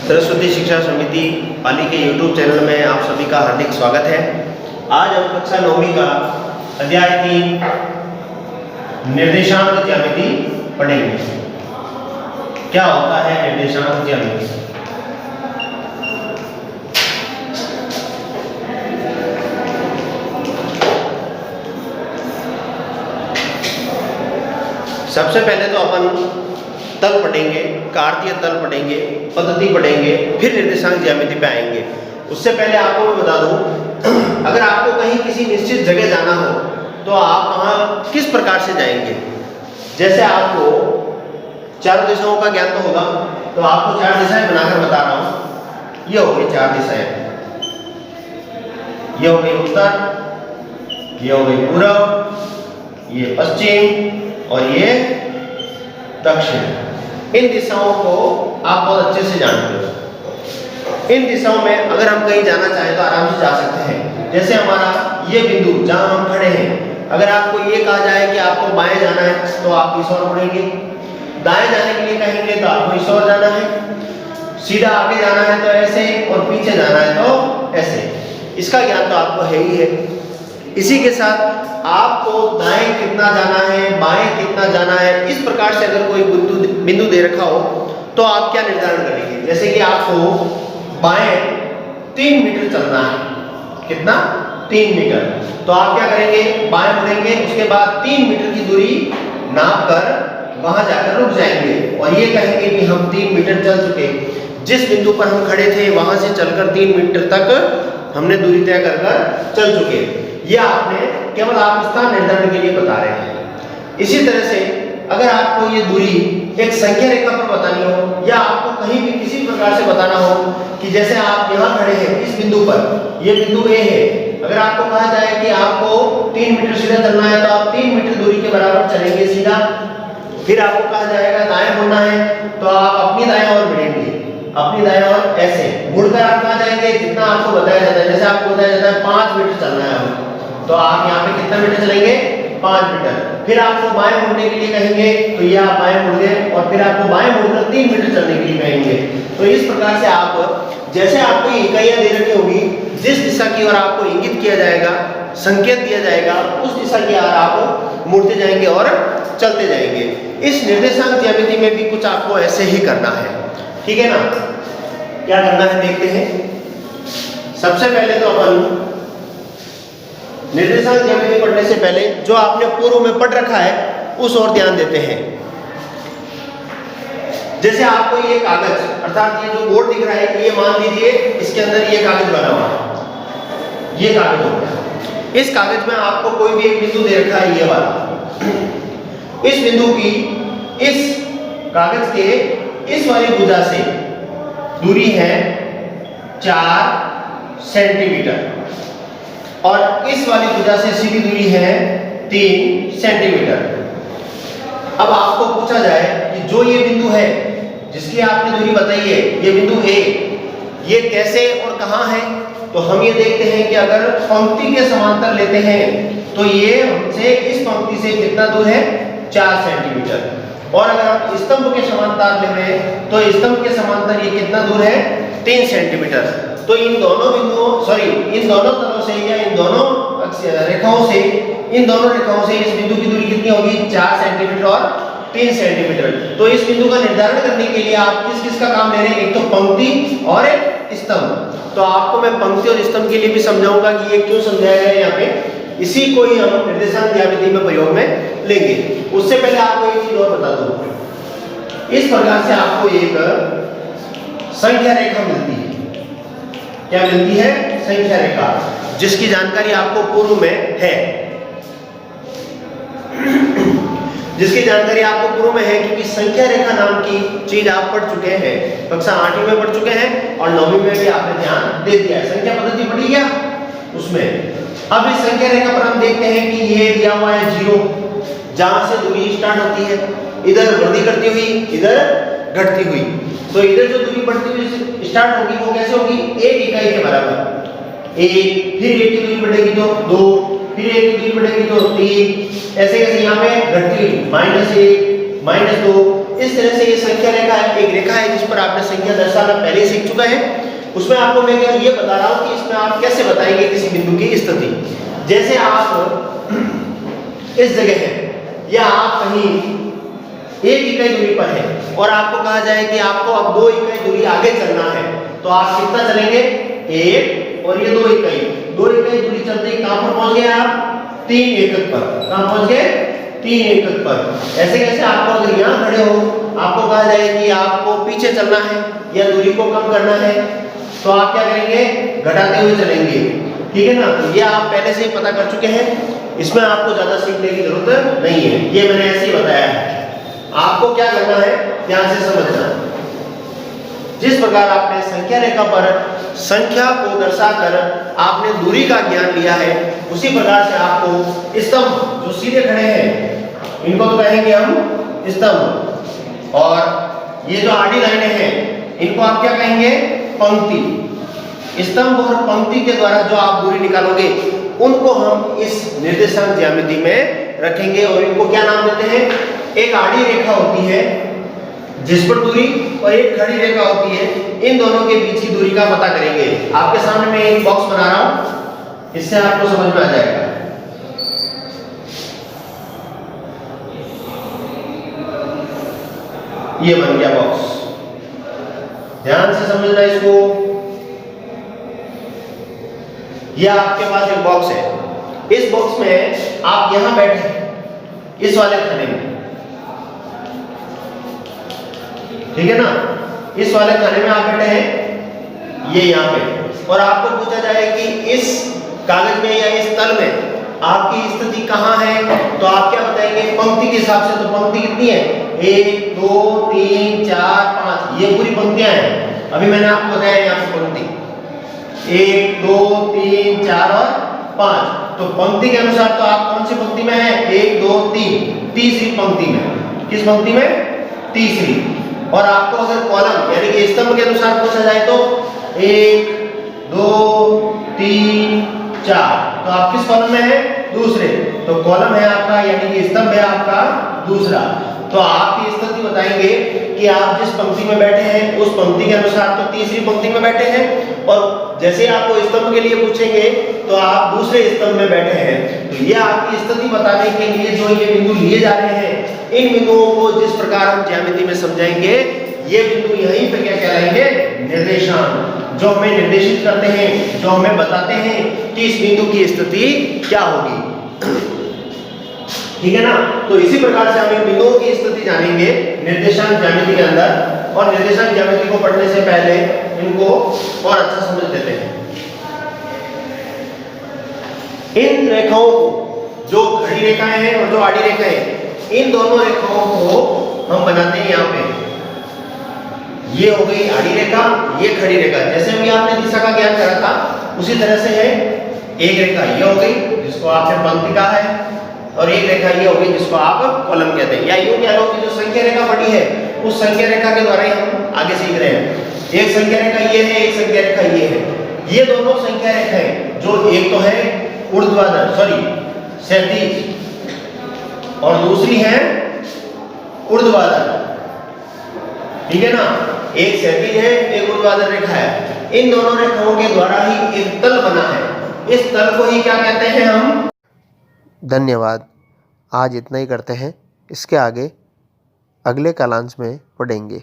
सरस्वती शिक्षा समिति पाली के YouTube चैनल में आप सभी का हार्दिक स्वागत है। आज हम कक्षा 9वीं का अध्याय 3 निर्देशांक ज्यामिति पढ़ेंगे। क्या होता है निर्देशांक ज्यामिति? सबसे पहले तो अपन तल पढ़ेंगे, कार्तीय तल पढ़ेंगे, पद्धति पढ़ेंगे, फिर निर्देशांक ज्यामिति पे आएंगे। उससे पहले आपको मैं बता दूं, अगर आपको कहीं किसी निश्चित जगह जाना हो तो आप वहाँ किस प्रकार से जाएंगे। जैसे आपको चार दिशाओं का ज्ञान तो होगा, तो आपको चार दिशाएं बनाकर बता रहा हूँ। ये हो गई चार दिशाएं, ये हो गई उत्तर, ये हो गई पूर्व, ये पश्चिम और ये दक्षिण। इन दिशाओं को आप बहुत अच्छे से जानते हो। इन दिशाओं में अगर हम कहीं जाना चाहें तो आराम से जा सकते हैं। जैसे हमारा ये बिंदु जहां हम खड़े हैं, अगर आपको ये कहा जाए कि आपको बाएं जाना है तो आप इस ओर मुड़ेंगे, दाएं जाने के लिए कहेंगे तो आपको इस ओर जाना है, सीधा आगे जाना है तो ऐसे और पीछे जाना है तो ऐसे। इसका ज्ञान तो आपको है ही है। इसी के साथ आपको दाएं कितना जाना है, बाएं कितना जाना है, इस प्रकार से अगर कोई बिंदु दे रखा हो तो आप क्या निर्धारण करेंगे। जैसे कि आपको बाएं 3 मीटर चलना है, कितना 3 मीटर, तो आप क्या करेंगे, बाएं मुड़ेंगे, उसके बाद 3 मीटर की दूरी नाप कर वहां जाकर रुक जाएंगे और ये कहेंगे कि हम 3 मीटर चल चुके। जिस बिंदु पर हम खड़े थे वहां से चलकर 3 मीटर तक हमने दूरी तय कर चल चुके। ये आपने केवल आप स्थान निर्धारण के लिए बता रहे हैं। इसी तरह से अगर आपको ये दूरी एक संख्या रेखा पर बतानी हो या आपको कहीं भी किसी प्रकार से बताना हो कि जैसे आप यहाँ खड़े हैं इस बिंदु पर, ये बिंदु ए है, अगर आपको कहा जाए कि आपको 3 मीटर सीधा चलना है तो आप 3 मीटर दूरी के बराबर चलेंगे सीधा। फिर आपको कहा जाएगा दाएं मुड़ना है तो आप अपनी दाएं ओर मुड़ेंगे, अपनी दाएं ओर ऐसे मुड़कर आप कहाँ जाएंगे, जितना आपको बताया जाता है। जैसे आपको बताया जाता है 5 मीटर चलना है तो आप यहाँ पे कितना मीटर चलेंगे, 5 मीटर। फिर आपको बाएं मुड़ने के लिए कहेंगे तो ये आप बाएं मुड़ गए और फिर आपको बाएं मुड़कर 3 मीटर चलने के लिए कहेंगे। तो इस प्रकार से आप जैसे आपको इकाइयां दे रखी होगी, जिस दिशा की ओर आपको इंगित किया जाएगा, संकेत दिया जाएगा, उस दिशा की ओर आप मुड़ते जाएंगे और चलते जाएंगे। इस निर्देशांक ज्यामिति में भी कुछ आपको ऐसे ही करना है, ठीक है ना। क्या करना है देखते हैं। सबसे पहले तो अपन निर्देशांक ज्यामिति पढ़ने से पहले जो आपने पूर्व में पढ़ रखा है उस ओर ध्यान देते हैं। जैसे आपको ये कागज, अर्थात ये जो बोर्ड दिख रहा है, ये मान लीजिए इसके अंदर ये कागज बना हुआ है, ये कागज हो गया। इस कागज में आपको कोई भी एक बिंदु दे रखा है, ये वाला। इस बिंदु की इस कागज के इस वाली भुजा से दूरी है 4 सेंटीमीटर और इस वाली भुजा से सीधी दूरी है 3 सेंटीमीटर। अब आपको पूछा जाए कि जो ये बिंदु है जिसकी आपने दूरी बताई है, ये बिंदु ए, ये कैसे और कहाँ है, तो हम ये देखते हैं कि अगर पंक्ति के समांतर लेते हैं तो ये हमसे इस पंक्ति से कितना दूर है, 4 सेंटीमीटर। और अगर हम स्तंभ के समांतर ले रहे हैं तो स्तंभ के समांतर ये कितना दूर है, 3 सेंटीमीटर। तो इन दोनों बिंदुओं इन दोनों तलों से या इन दोनों रेखाओं से, इन दोनों रेखाओं से इस बिंदु की दूरी कितनी होगी, 4 सेंटीमीटर और 3 सेंटीमीटर। तो इस बिंदु का निर्धारण करने के लिए आप किस किस का काम ले रहे हैं, एक तो पंक्ति और एक स्तंभ। तो आपको मैं पंक्ति और स्तंभ के लिए भी समझाऊंगा कि ये क्यों समझाया गया है यहाँ पे। इसी को ही हम निर्देशांक ज्यामिति में प्रयोग में लेंगे। उससे पहले आपको एक चीज और बता दूं, इस प्रकार से आपको एक संख्या रेखा मिलती है। क्या मिलती है, संख्या रेखा, जिसकी जानकारी आपको पूर्व में है, जिसकी जानकारी आपको पूर्व में है, क्योंकि संख्या रेखा नाम की चीज आप पढ़ चुके हैं, कक्षा 8वीं में पढ़ चुके हैं और 9वीं में भी आपने ध्यान दे दिया है। संख्या पद्धति पढ़ी क्या उसमें। अब इस संख्या रेखा पर हम देखते हैं कि ये दिया हुआ है 0, जहां से दूरी स्टार्ट होती है, इधर वृद्धि करती हुई, इधर घटती हुई। तो इधर जो दूरी बढ़ती हुई स्टार्ट होगी वो कैसे होगी, 1 इकाई के बराबर 1, फिर 1 की दूरी बढ़ेगी तो 2, फिर 1 की दूरी बढ़ेगी तो 3, ऐसे कैसे यहाँ पे घटती हुई -1, -2, इस तरह से ये संख्या रेखा है, एक रेखा है जिस पर आपने संख्या दर्शाना पहले ही सीख चुका है। उसमें आपको मैं ये बता रहा हूँ कि इसमें आप कैसे बताएंगे किसी बिंदु की स्थिति। जैसे आप इस जगह है या आप कहीं 1 इकाई दूरी पर है और आपको कहा जाए कि आपको अब 2 इकाई दूरी आगे चलना है, तो आप कितना चलेंगे? 1 और ये 2 इकाई दूरी चलते ही कहां पर पहुंच गए आप? 3 एकक पर। कहां पहुंच गए? 3 एकक पर। ऐसे कैसे आपको अगर यहां खड़े हो, आपको कहा जाए कि आपको पीछे चलना है या दूरी को कम करना है, तो आप क्या करेंगे? घटाते हुए चलेंगे, ठीक है ना। तो ये आप पहले से ही पता कर चुके हैं, इसमें आपको ज्यादा सीखने की जरूरत नहीं है, ये मैंने ऐसे ही बताया है। आपको क्या करना है, ध्यान से समझना। जिस प्रकार आपने संख्या रेखा पर संख्या को दर्शाकर आपने दूरी का ज्ञान लिया है, उसी प्रकार से आपको स्तंभ जो सीधे खड़े हैं इनको तो कहेंगे हम स्तंभ, और ये जो आड़ी लाइनें हैं इनको आप क्या कहेंगे? पंक्ति। स्तंभ और पंक्ति के द्वारा जो आप दूरी निकालोगे उनको हम इस निर्देशांक ज्यामिति में रखेंगे, और इनको क्या नाम देते हैं? एक आड़ी रेखा होती है जिस पर दूरी और एक खड़ी रेखा होती है, इन दोनों के बीच की दूरी का पता करेंगे। आपके सामने मैं एक बॉक्स बना रहा हूं, इससे आपको समझ में आ जाएगा। ये बन गया बॉक्स, ध्यान से समझना इसको। ये आपके पास एक बॉक्स है, इस बॉक्स में आप यहां बैठे इस वाले खाने में, ठीक है ना। इस वाले खाने में आप बैठे हैं, ये यहाँ पे, और आपको पूछा जाए कि इस कागज में या इस तल में आपकी स्थिति कहाँ है, तो आप क्या बताएंगे? पंक्ति के हिसाब से। तो पंक्ति कितनी है? 1 2 3 4 5, ये पूरी पंक्तियां हैं। अभी मैंने आपको बताया यहाँ पे पंक्ति 1 2 3 4 और 5। तो पंक्ति के अनुसार तो आप कौन सी पंक्ति में है? 1 2 3, तीसरी पंक्ति में। किस पंक्ति में? तीसरी। और आपको अगर कॉलम यानी कि स्तंभ के अनुसार पूछा जाए तो 1 2 3 4, तो आप किस कॉलम में है? दूसरे। तो कॉलम है आपका यानी कि स्तंभ है आपका दूसरा। तो आपकी स्थिति बताएंगे कि आप जिस पंक्ति में बैठे हैं उस पंक्ति के अनुसार तो तीसरी पंक्ति में बैठे हैं, और जैसे आपको स्तंभ के लिए पूछेंगे तो आप दूसरे स्तंभ में बैठे हैं। तो ये आपकी स्थिति बताने के लिए जो ये बिंदु लिए जा रहे हैं, इन बिंदुओं को जिस प्रकार हम ज्यामिति में समझाएंगे, ये बिंदु यहीं पे क्या कहलाएंगे? निर्देशांक, जो हमें निर्देशित करते हैं, जो हमें बताते हैं कि इस बिंदु की स्थिति क्या होगी, ठीक है ना। तो इसी प्रकार से हम इन बिंदुओं की स्थिति जानेंगे निर्देशांक ज्यामिति के अंदर, और निर्देशांक ज्यामिति को पढ़ने से पहले इनको और अच्छा समझ लेते हैं। इन रेखाओं को, जो खड़ी रेखाएं हैं और जो आड़ी रेखाएं हैं, इन दोनों रेखाओं को हम बनाते हैं यहाँ पे। ये हो गई आड़ी रेखा, ये खड़ी रेखा। जैसे अभी आपने दिशा का ज्ञान करा था उसी तरह से है। एक रेखा ये हो गई जिसको आपने पंक्ति कहा है, और एक रेखा ये हो गई जिसको आप कॉलम कहते हैं। या यूं कह लो कि जो संख्या रेखा बड़ी है उस संख्या रेखा के द्वारा ही हम आगे सीख रहे हैं। एक संख्या रेखा ये है, एक संख्या रेखा ये है। ये दोनों संख्या रेखाएं, जो एक तो है ऊर्ध्वाधर क्षैतिज, और दूसरी है ऊर्ध्वाधर, ठीक है ना। एक क्षैतिज है, एक ऊर्ध्वाधर रेखा है। इन दोनों रेखाओं के द्वारा ही एक तल बना है। इस तल को ही क्या कहते हैं हम? धन्यवाद। आज इतना ही करते हैं, इसके आगे अगले कालांश में पढ़ेंगे।